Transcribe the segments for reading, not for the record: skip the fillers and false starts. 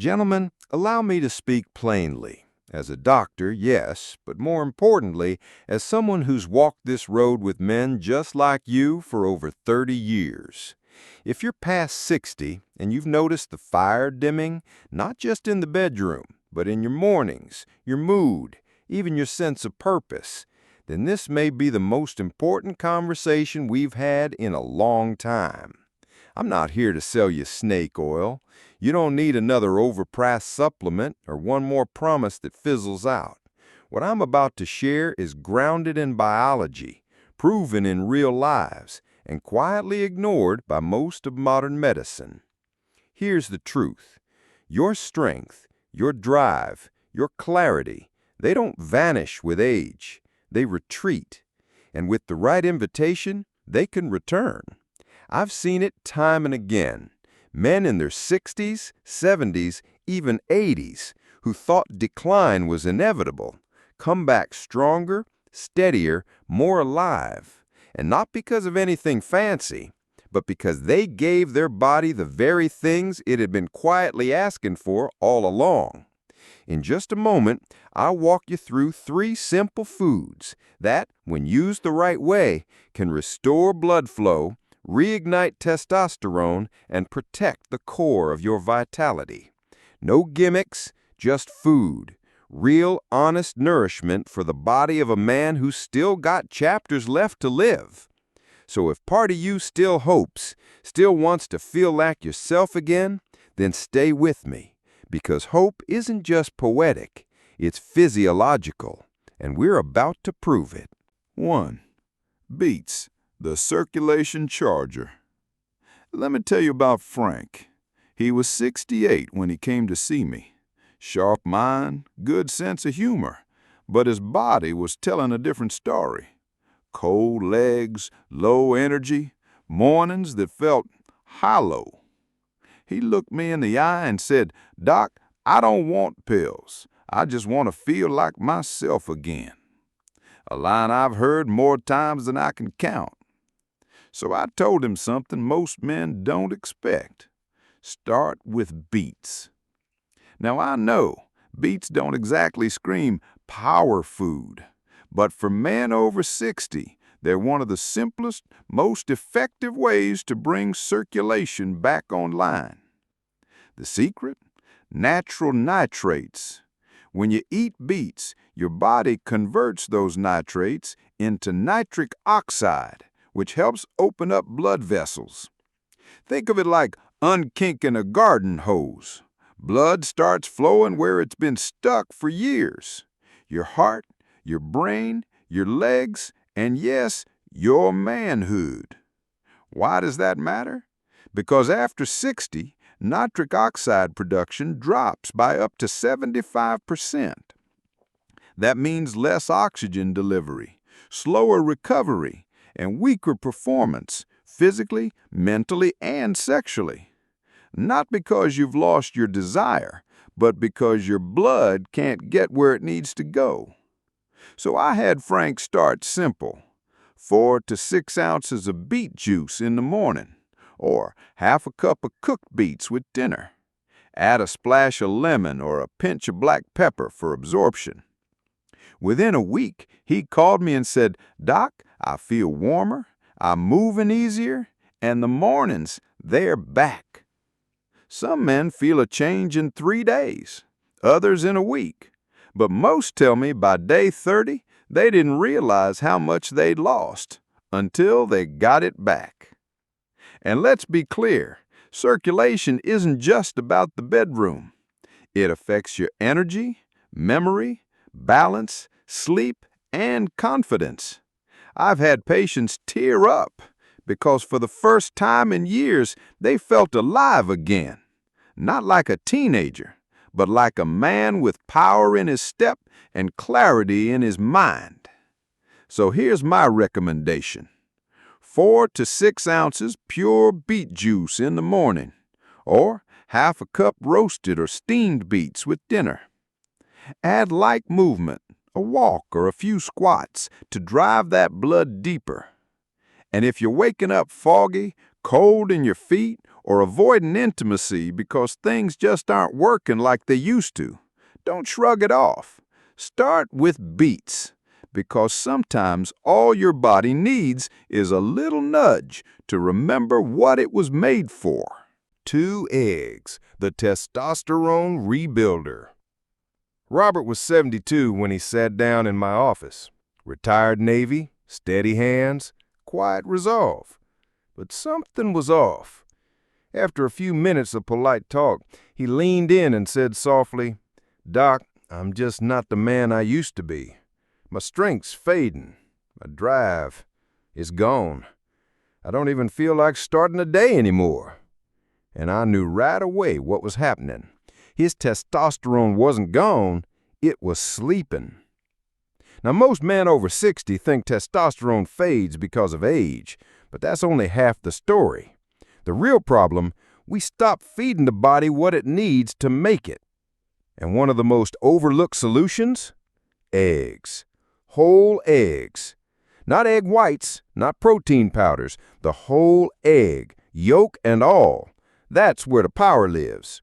Gentlemen, allow me to speak plainly. As a doctor, yes, but more importantly, as someone who's walked this road with men just like you for over 30 years. If you're past 60 and you've noticed the fire dimming, not just in the bedroom, but in your mornings, your mood, even your sense of purpose, then this may be the most important conversation we've had in a long time. I'm not here to sell you snake oil. You don't need another overpriced supplement or one more promise that fizzles out. What I'm about to share is grounded in biology, proven in real lives, and quietly ignored by most of modern medicine. Here's the truth. Your strength, your drive, your clarity, they don't vanish with age. They retreat. And with the right invitation, they can return. I've seen it time and again. Men in their 60s, 70s, even 80s, who thought decline was inevitable, come back stronger, steadier, more alive. And not because of anything fancy, but because they gave their body the very things it had been quietly asking for all along. In just a moment, I'll walk you through 3 simple foods that, when used the right way, can restore blood flow, reignite testosterone, and protect the core of your vitality. No gimmicks, just food. Real, honest nourishment for the body of a man who's still got chapters left to live. So if part of you still hopes, still wants to feel like yourself again, then stay with me, because hope isn't just poetic, it's physiological, and we're about to prove it. 1. Beets, the circulation charger. Let me tell you about Frank. He was 68 when he came to see me. Sharp mind, good sense of humor, but his body was telling a different story. Cold legs, low energy, mornings that felt hollow. He looked me in the eye and said, "Doc, I don't want pills. I just want to feel like myself again." A line I've heard more times than I can count. So I told him something most men don't expect. Start with beets. Now I know beets don't exactly scream power food, but for men over 60, they're one of the simplest, most effective ways to bring circulation back online. The secret? Natural nitrates. When you eat beets, your body converts those nitrates into nitric oxide, which helps open up blood vessels. Think of it like unkinking a garden hose. Blood starts flowing where it's been stuck for years. Your heart, your brain, your legs, and yes, your manhood. Why does that matter? Because after 60, nitric oxide production drops by up to 75%. That means less oxygen delivery, slower recovery, and weaker performance, physically, mentally, and sexually. Not because you've lost your desire, but because your blood can't get where it needs to go. So I had Frank start simple. 4 to 6 ounces of beet juice in the morning, or half a cup of cooked beets with dinner. Add a splash of lemon or a pinch of black pepper for absorption. Within a week, he called me and said, "Doc, I feel warmer, I'm moving easier, and the mornings, they're back." Some men feel a change in 3 days, others in a week, but most tell me by day 30, they didn't realize how much they'd lost until they got it back. And let's be clear, circulation isn't just about the bedroom. It affects your energy, memory, balance, sleep, and confidence. I've had patients tear up because for the first time in years, they felt alive again. Not like a teenager, but like a man with power in his step and clarity in his mind. So here's my recommendation. 4 to 6 ounces pure beet juice in the morning, or half a cup roasted or steamed beets with dinner. Add light movement, a walk or a few squats to drive that blood deeper. And if you're waking up foggy, cold in your feet, or avoiding intimacy because things just aren't working like they used to, don't shrug it off. Start with Beets, because sometimes all your body needs is a little nudge to remember what it was made for. 2 eggs, the testosterone rebuilder. Robert was 72 when he sat down in my office. Retired Navy, steady hands, quiet resolve. But something was off. After a few minutes of polite talk, he leaned in and said softly, "Doc, I'm just not the man I used to be. My strength's fading. My drive is gone. I don't even feel like starting a day anymore." And I knew right away what was happening. His testosterone wasn't gone, it was sleeping. Now, most men over 60 think testosterone fades because of age, but that's only half the story. The real problem, we stop feeding the body what it needs to make it. And one of the most overlooked solutions? Eggs. Whole eggs. Not egg whites, not protein powders, the whole egg, yolk and all. That's where the power lives.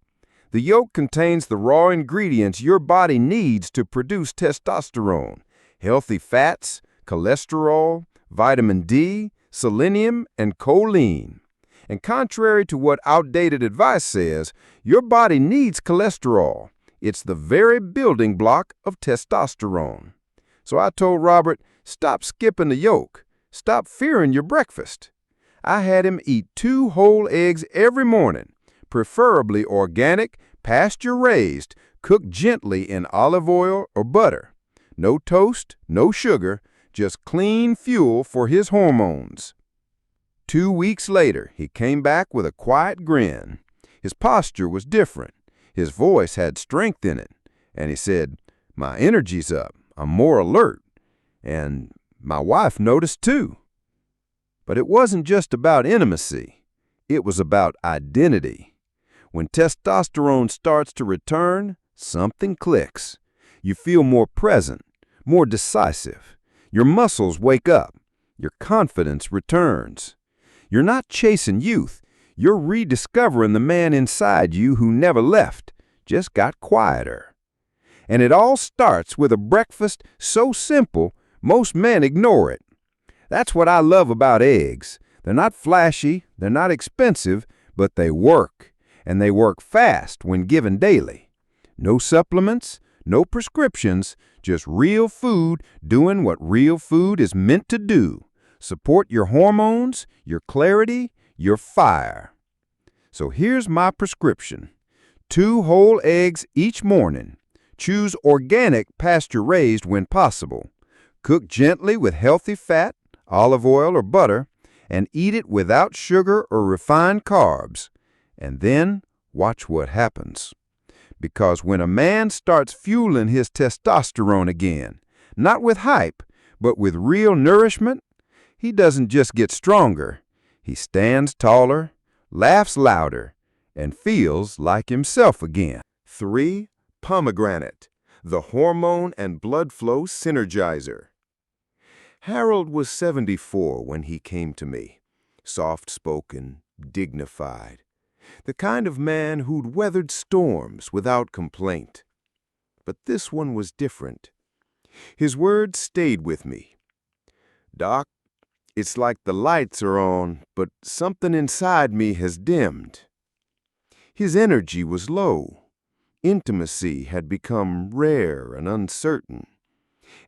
The yolk contains the raw ingredients your body needs to produce testosterone: healthy fats, cholesterol, vitamin D, selenium, and choline. And contrary to what outdated advice says, your body needs cholesterol. It's the very building block of testosterone. So I told Robert, stop skipping the yolk. Stop fearing your breakfast. I had him eat 2 whole eggs every morning, preferably organic, pasture-raised, cooked gently in olive oil or butter. No toast, no sugar, just clean fuel for his hormones. 2 weeks later, he came back with a quiet grin. His posture was different. His voice had strength in it. And he said, "My energy's up. I'm more alert." And my wife noticed too. But it wasn't just about intimacy. It was about identity. When testosterone starts to return, something clicks. You feel more present, more decisive. Your muscles wake up. Your confidence returns. You're not chasing youth. You're rediscovering the man inside you who never left, just got quieter. And it all starts with a breakfast so simple, most men ignore it. That's what I love about eggs. They're not flashy, they're not expensive, but they work. And they work fast when given daily. No supplements, no prescriptions, just real food doing what real food is meant to do. Support your hormones, your clarity, your fire. So here's my prescription. 2 whole eggs each morning. Choose organic, pasture-raised when possible. Cook gently with healthy fat, olive oil or butter, and eat it without sugar or refined carbs. And then watch what happens. Because when a man starts fueling his testosterone again, not with hype, but with real nourishment, he doesn't just get stronger. He stands taller, laughs louder, and feels like himself again. 3. Pomegranate, the hormone and blood flow synergizer. Harold was 74 when he came to me, soft-spoken, dignified, the kind of man who'd weathered storms without complaint. But this one was different. His words stayed with me. "Doc, it's like the lights are on, but something inside me has dimmed." His energy was low. Intimacy had become rare and uncertain.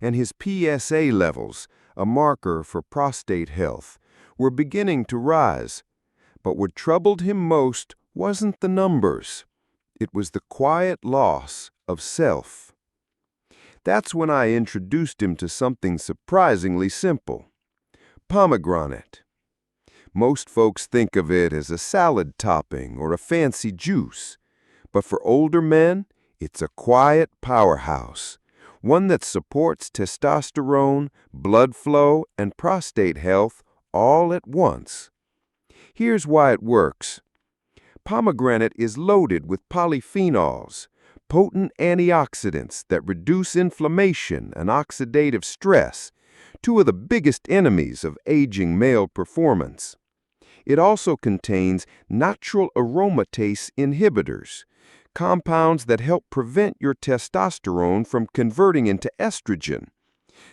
And his PSA levels, a marker for prostate health, were beginning to rise. But what troubled him most wasn't the numbers. It was the quiet loss of self. That's when I introduced him to something surprisingly simple: pomegranate. Most folks think of it as a salad topping or a fancy juice. But for older men, it's a quiet powerhouse, one that supports testosterone, blood flow, and prostate health all at once. Here's why it works. Pomegranate is loaded with polyphenols, potent antioxidants that reduce inflammation and oxidative stress, 2 of the biggest enemies of aging male performance. It also contains natural aromatase inhibitors, compounds that help prevent your testosterone from converting into estrogen.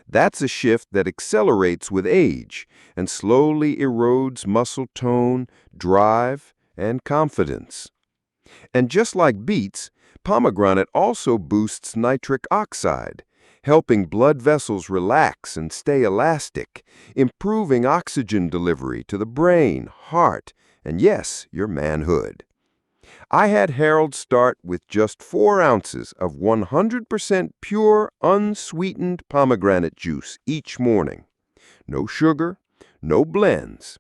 That's a shift that accelerates with age and slowly erodes muscle tone, drive, and confidence. And just like beets, pomegranate also boosts nitric oxide, helping blood vessels relax and stay elastic, improving oxygen delivery to the brain, heart, and yes, your manhood. I had Harold start with just 4 ounces of 100% pure, unsweetened pomegranate juice each morning. No sugar, no blends.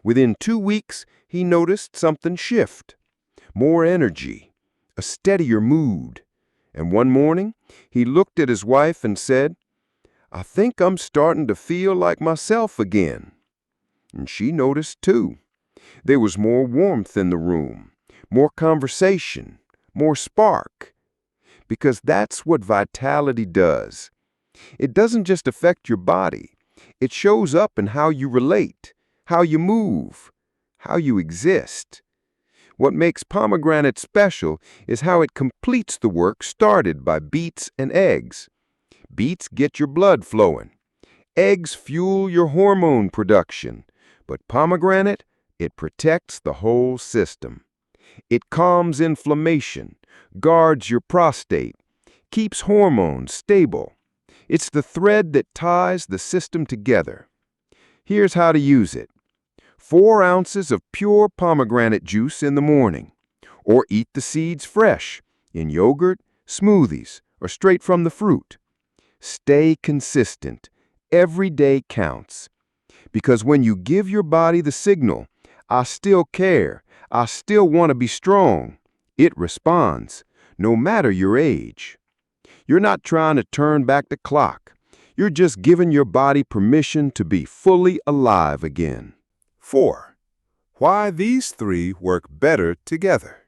Within 2 weeks, he noticed something shift. More energy, a steadier mood. And one morning, he looked at his wife and said, "I think I'm starting to feel like myself again." And she noticed too. There was more warmth in the room, more conversation, more spark. Because that's what vitality does. It doesn't just affect your body. It shows up in how you relate, how you move, how you exist. What makes pomegranate special is how it completes the work started by beets and eggs. Beets get your blood flowing. Eggs fuel your hormone production. But pomegranate, it protects the whole system. It calms inflammation, guards your prostate, keeps hormones stable. It's the thread that ties the system together. Here's how to use it. 4 ounces of pure pomegranate juice in the morning, or eat the seeds fresh in yogurt, smoothies, or straight from the fruit. Stay consistent. Every day counts. Because when you give your body the signal, "I still care, I still want to be strong," it responds, no matter your age. You're not trying to turn back the clock. You're just giving your body permission to be fully alive again. 4. Why these 3 work better together.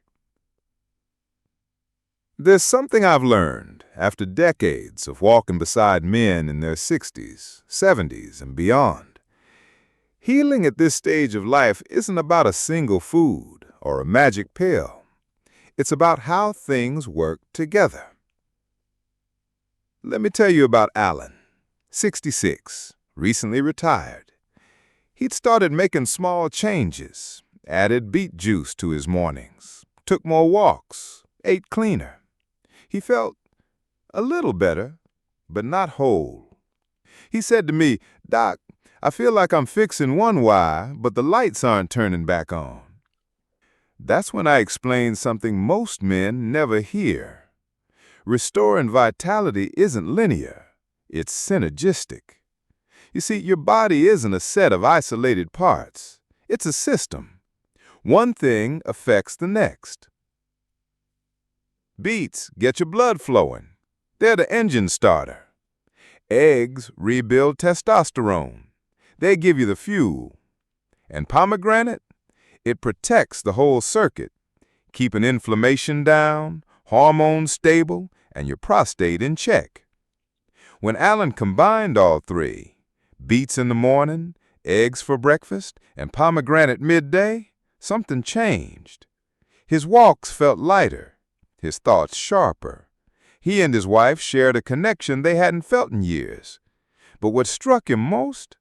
There's something I've learned after decades of walking beside men in their 60s, 70s, and beyond. Healing at this stage of life isn't about a single food or a magic pill. It's about how things work together. Let me tell you about Alan, 66, recently retired. He'd started making small changes, added beet juice to his mornings, took more walks, ate cleaner. He felt a little better, but not whole. He said to me, "Doc, I feel like I'm fixing one wire, but the lights aren't turning back on." That's when I explained something most men never hear. Restoring vitality isn't linear, it's synergistic. You see, your body isn't a set of isolated parts. It's a system. One thing affects the next. Beets get your blood flowing. They're the engine starter. Eggs rebuild testosterone. They give you the fuel. And pomegranate? It protects the whole circuit, keeping inflammation down, hormones stable, and your prostate in check. When Alan combined all 3, beets in the morning, eggs for breakfast, and pomegranate midday, something changed. His walks felt lighter, his thoughts sharper. He and his wife shared a connection they hadn't felt in years. But what struck him most?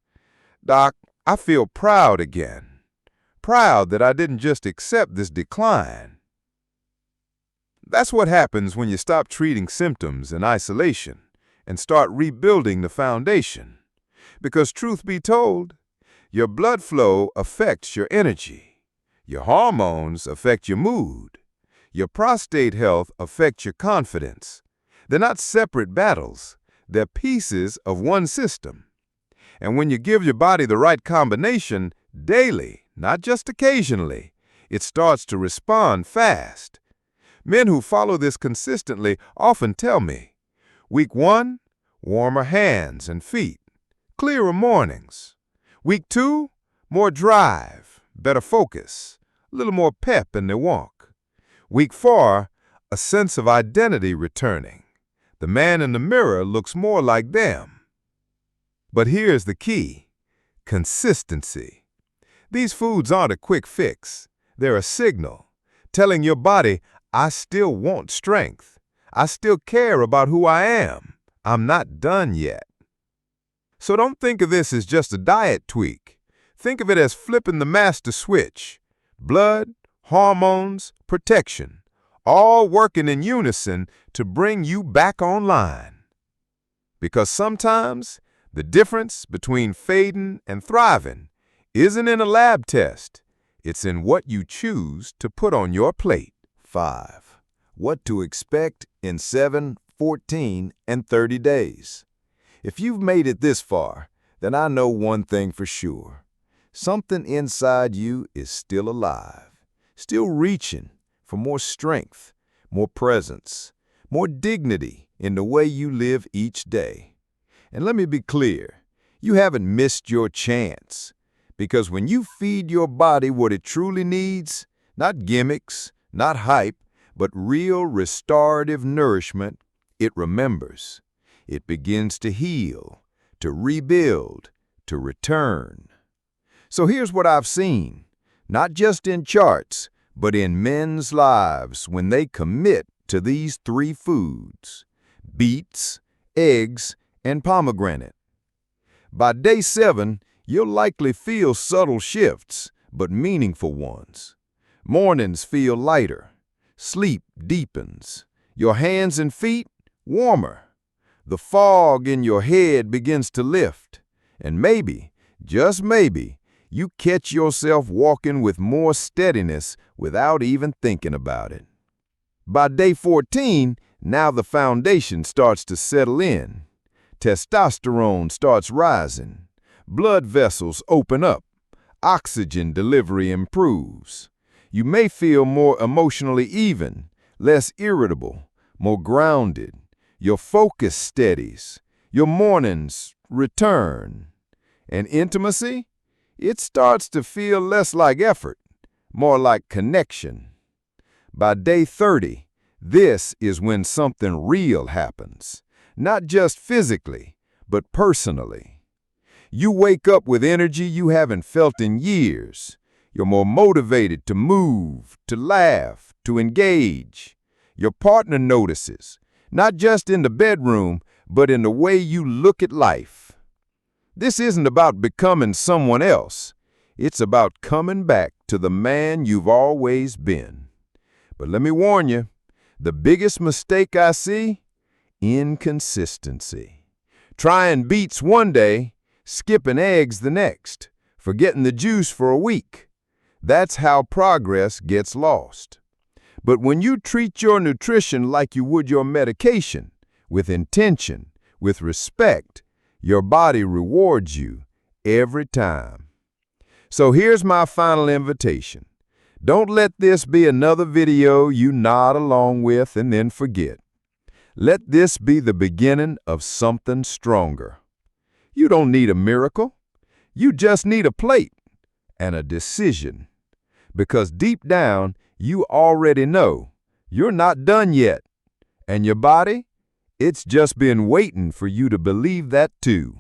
"Doc, I feel proud again. Proud that I didn't just accept this decline." That's what happens when you stop treating symptoms in isolation and start rebuilding the foundation. Because truth be told, your blood flow affects your energy. Your hormones affect your mood. Your prostate health affects your confidence. They're not separate battles. They're pieces of one system. And when you give your body the right combination daily, not just occasionally, it starts to respond fast. Men who follow this consistently often tell me, Week 1, warmer hands and feet, clearer mornings. Week 2, more drive, better focus, a little more pep in their walk. Week 4, a sense of identity returning. The man in the mirror looks more like them. But here's the key: consistency. These foods aren't a quick fix. They're a signal, telling your body, I still want strength. I still care about who I am. I'm not done yet. So don't think of this as just a diet tweak. Think of it as flipping the master switch. Blood, hormones, protection, all working in unison to bring you back online. Because sometimes the difference between fading and thriving isn't in a lab test. It's in what you choose to put on your plate. 5. What to expect in 7, 14, and 30 days. If you've made it this far, then I know one thing for sure. Something inside you is still alive, still reaching for more strength, more presence, more dignity in the way you live each day. And let me be clear, you haven't missed your chance. Because when you feed your body what it truly needs, not gimmicks, not hype, but real restorative nourishment, it remembers. It begins to heal, to rebuild, to return. So here's what I've seen, not just in charts, but in men's lives when they commit to these 3 foods: beets, eggs, and pomegranate. By day 7, you'll likely feel subtle shifts, but meaningful ones. Mornings feel lighter. Sleep deepens. Your hands and feet warmer. The fog in your head begins to lift. And maybe, just maybe, you catch yourself walking with more steadiness without even thinking about it. By day 14, now the foundation starts to settle in. Testosterone starts rising. Blood vessels open up. Oxygen delivery improves. You may feel more emotionally even, less irritable, more grounded. Your focus steadies. Your mornings return. And intimacy? It starts to feel less like effort, more like connection. By day 30, this is when something real happens. Not just physically, but personally. You wake up with energy you haven't felt in years. You're more motivated to move, to laugh, to engage. Your partner notices, not just in the bedroom, but in the way you look at life. This isn't about becoming someone else. It's about coming back to the man you've always been. But let me warn you, the biggest mistake I see? Inconsistency. Trying beets one day, skipping eggs the next, forgetting the juice for a week. That's how progress gets lost. But when you treat your nutrition like you would your medication, with intention, with respect, your body rewards you every time. So here's my final invitation. Don't let this be another video you nod along with and then forget. Let this be the beginning of something stronger. You don't need a miracle. You just need a plate and a decision. Because deep down, you already know you're not done yet. And your body, it's just been waiting for you to believe that too.